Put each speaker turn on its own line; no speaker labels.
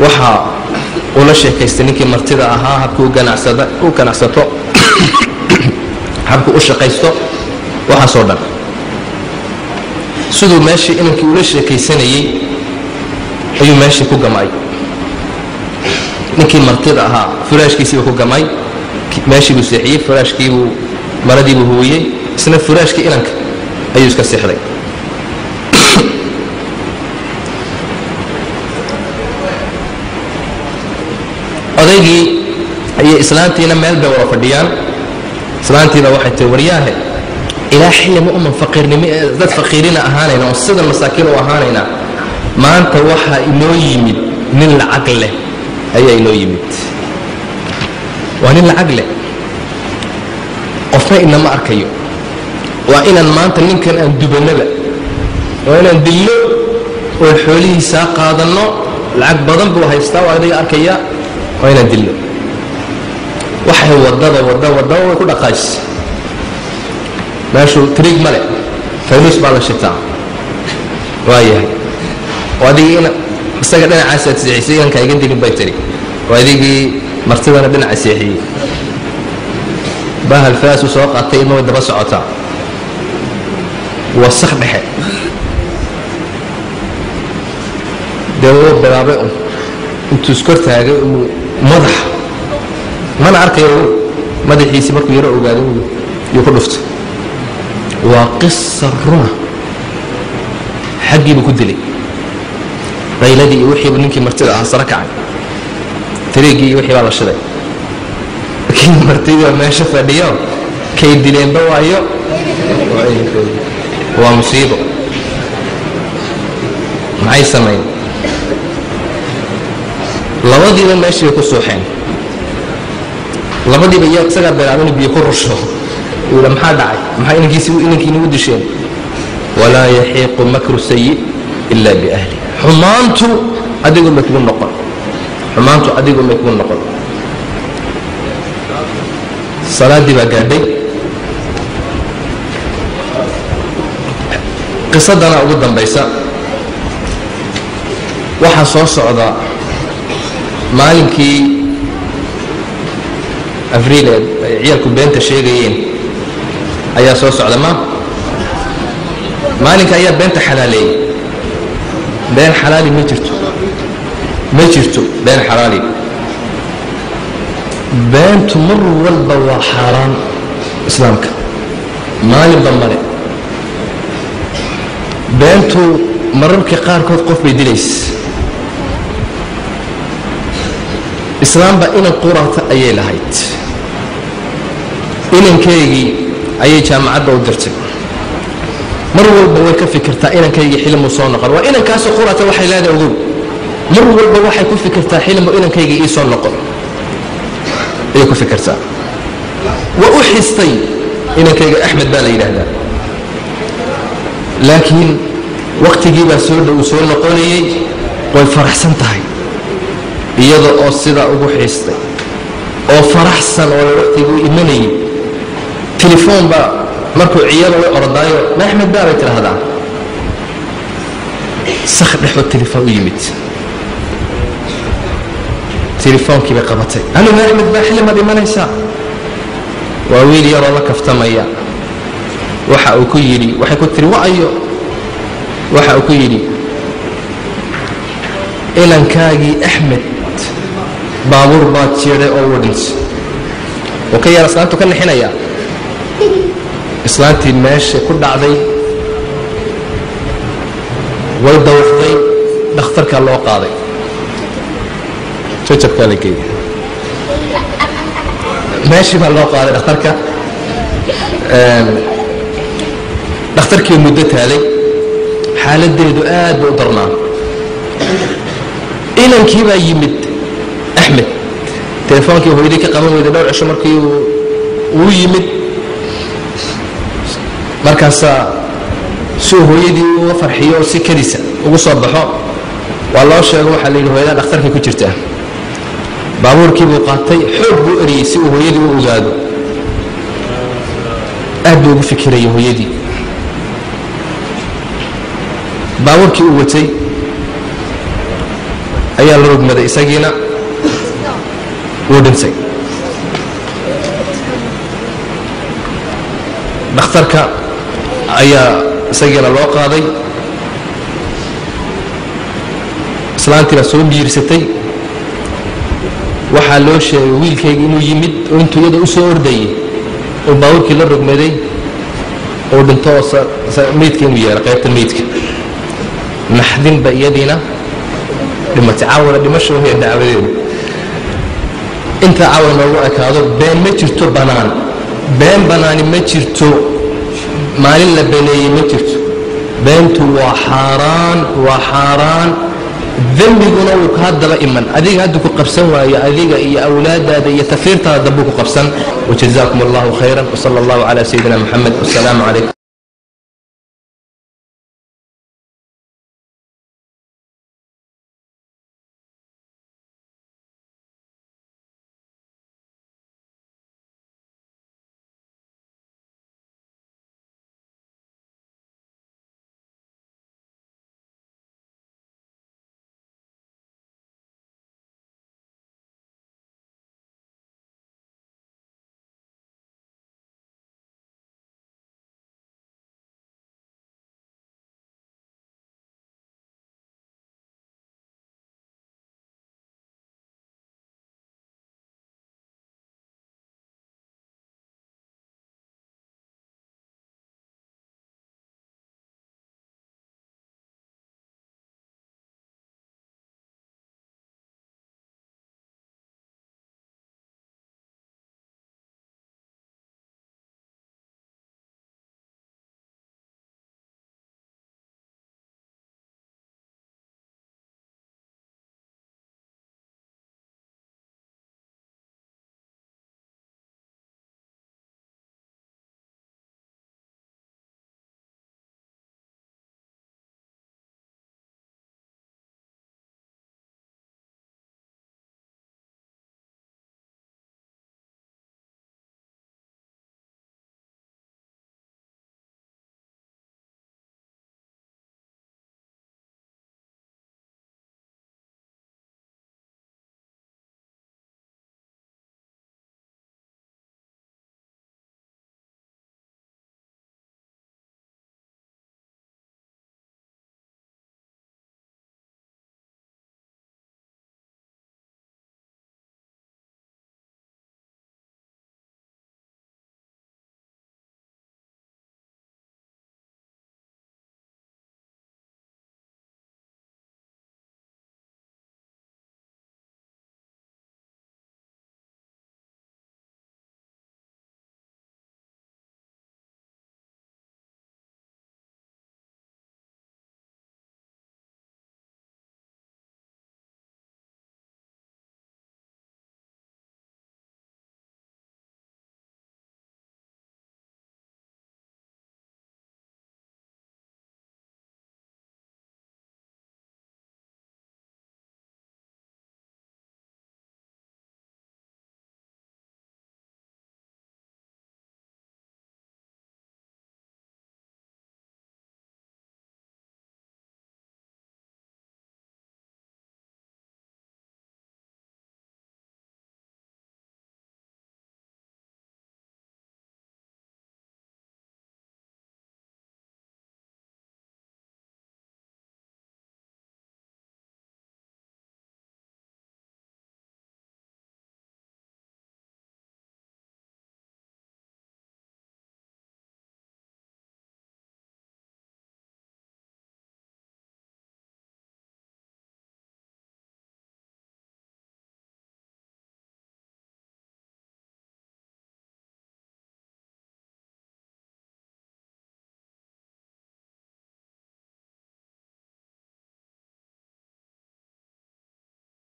waxa uu la sheekaystay ninkii martida ahaa habkuu ganacsato habkuu u shaqaysto waxaasoo dhan siduu meeshii inankii ula sheekaysanayey ayuu meeshii ku gamay ninkii martida ahaa furaashkiisiibuu ku gamay meeshii buu seexiyey furaashkiibuu maradiibuu huwiyey isna furaashkii inanka ayuu iska seexday odaygii ayay islaantiina meel bay wada fadhiyaan islaantiina waxay tahay waryaahe ilaa xilli mu'min faqiirnimo dad faqiirina ahaanayna oo sida masaakiin u ahaanayna maanta waxa inoo yimid nin lacag leh ayaa inoo yimid waa nin lacag leh qofna inama arkayo waa inaan maanta ninkan aan dubanaba waa inaan dillo oo xoolihiisaa qaadanno lacag badan buu haystaa waa adiga arkaya waa inaan dillo waxay wadada way ku dhaqays meeshuu tiriig male faynuus baa la shitaa waayahay adigii isaga dhinacaasaad seexisay inankaa iga dilin bay tiri adigii martidana dhinaca seexiyey bahal faasu soo qaatay idna way daba socotaa waa sak dhexe dee wuu bilaabay intuu iskor taagay madax mana arkayo madaxiisii markuu yaro ogaaday yuu ku dhuftay waa qisa runa xaggiibuu ku dilay qayladii iyo wixiibu ninkii martida ahaa sara kacay tiriigii iyo wixii baa la shiday kii martidii meesha fadhiyo kay dileenba waayo waa musiibo maxay samayn labadiiba meeshii bay ku suuxeen labadiiba isagaa bilaabay inuu biyo ku rusho uu maxaa dhacay maxaa inankii nagu disheen walaa yaxiiqu makru sayi ila biahli xumaantu adigu may kugu noqon salaadii baa gaadhay qisadana ugu dambaysa waxaa soo socda maalinkii afriil ay ciyaalku beenta sheegayeen ayaa soo socda maalinka ayaa beenta xalaaleeyey been xalaali ma jirto been xalaali beentu mar walba waa xaaraan islaamka maalinba male beentu mararka qaarkood qof bay dilaysa islaamba inan qurata ayay lahayd inankaygii ayay jaamacadda u dirtay mar walba way ka fikirtaa inankaygii xilmu soo noqon waa inankaasoo qurata waxay leedahay ogow mar walba waxay ku fikirtaa xilmu inankaygii ii soo noqon ayay ku fikirtaa waa u xistay inankayga axmed baa la yidhaahdaa laakiin waqtigii baa soo dhow soo noqonayey way faraxsan tahay iyada oo sidaa ugu xiistay oo faraxsan oo waqtiguu imanayay telefoon baa markuu ciyada way ordaayo ma axmed baa bay tidhaahdaa sak dhexoo telefoon u yimid telefoonkii bay qabatay alo ma axmed baa xillimaad imanaysaa waa wiil yaroo la kaftamaya waxa uu ku yidhi waxay ku tiri wa'ayo waxa uu ku yidhi inankaagii axmed baabuur baad jeeday oo wadhintay oo ka yar islaantu ka nixinayaa islaantii meesha ku dhacday way dawaqday dhakhtarkaa loo qaaday jajabkaa la geeyey meeshii baa loo qaaday dhakhtarka dhakhtarkii muddo taalay xaaladdeedu aad bay u darnaa inankii baa yimid axmed telefoonkii hooyadii ka qaban weyday dhowr cisho markii uu yimid markaasaa si uu hooyadii uga farxiyo oo si kadisa ugu soo baxo waa loo sheego waxaa la yidhi hooyadaa dhakhtarkay ku jirtaa baabuurkii buu qaatay xoog buu eriyey si uu hooyadii u ogaado aad buu ugu fikirayay hooyadii baabuurkii uu watay ayaa la rogmaday isagiina wuu dhintay. dhakhtarka ayaa isagiina loo qaaday. islaantiina soo biirsatay. waxaa loo sheegay wiilkayga inuu yimid oo intuu iyada u soo ordayay oo baabuurkii la rogmaday oo dhinto oo meydka inuu yeelo qaybta meydka. naxdinba iyadiina dhimatay. caawala dhimasho wahiya dacwadeedu. intaa caawal noogu ekaado been ma jirto bannaan. been bannaani ma jirto. maalin la beneeyey ma jirto. beentu waa xaaraan, waa xaaraan. dembiguna wuu kaa daba iman. adiga hadda ku qabsan waayo, adiga iyo awlaadaada iyo tafiirtaada dambuu ku qabsan. wajazaakum allahu khayran wsala allahu calaa sayidina moxamed. wassalaamu calaykum.